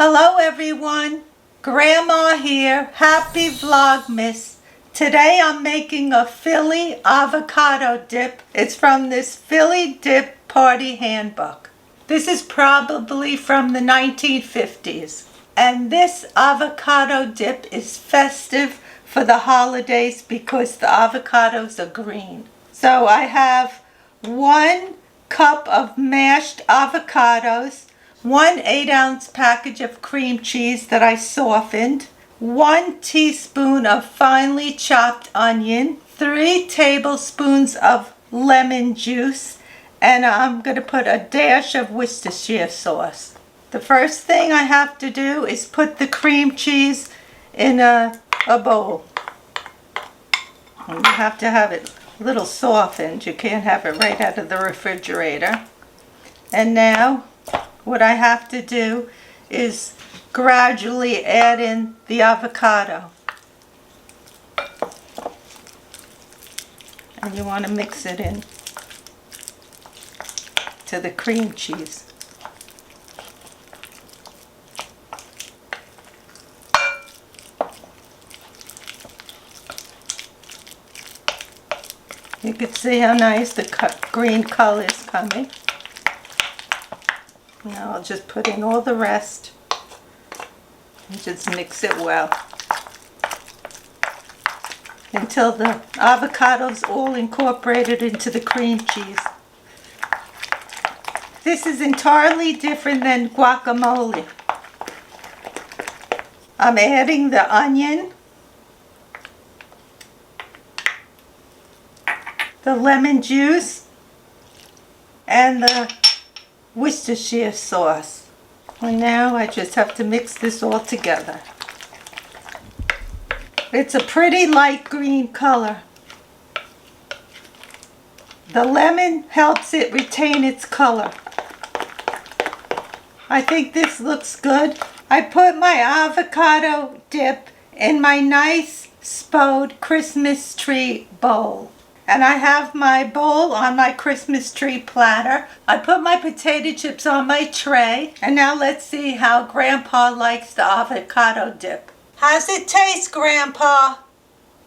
Hello everyone, Grandma here. Happy Vlogmas. Today I'm making a Philly Avocado Dip. It's from this Philly Dip Party Handbook. This is probably from the 1950s. And this avocado dip is festive for the holidays because the avocados are green. So I have 1 cup of mashed avocados, 1 8-ounce package of cream cheese that I softened, 1 teaspoon of finely chopped onion, 3 tablespoons of lemon juice, and I'm going to put a dash of Worcestershire sauce. The first thing I have to do is put the cream cheese in a bowl. And you have to have it a little softened. You can't have it right out of the refrigerator. And now what I have to do is gradually add in the avocado. And you want to mix it in to the cream cheese. You can see how nice the green color is coming. Now I'll just put in all the rest and just mix it well until the avocado's all incorporated into the cream cheese. This is entirely different than guacamole. I'm adding the onion, the lemon juice, and the Worcestershire sauce. And now I just have to mix this all together. It's a pretty light green color. The lemon helps it retain its color. I think this looks good. I put my avocado dip in my nice spode Christmas tree bowl. And I have my bowl on my Christmas tree platter. I put my potato chips on my tray. And now let's see how Grandpa likes the avocado dip. How's it taste, Grandpa?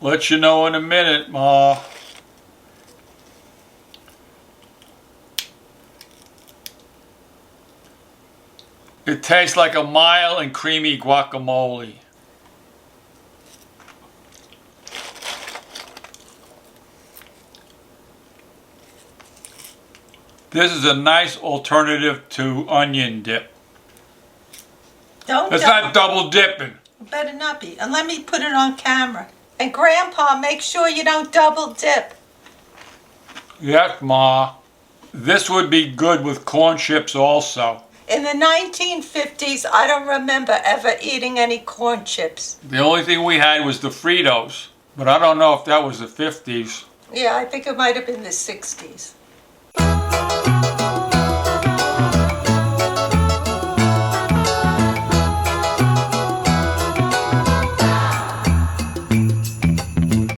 Let you know in a minute, Ma. It tastes like a mild and creamy guacamole. This is a nice alternative to onion dip. It's not double dipping. It better not be. And let me put it on camera. And Grandpa, make sure you don't double dip. Yes, Ma. This would be good with corn chips also. In the 1950s, I don't remember ever eating any corn chips. The only thing we had was the Fritos. But I don't know if that was the 50s. Yeah, I think it might have been the 60s.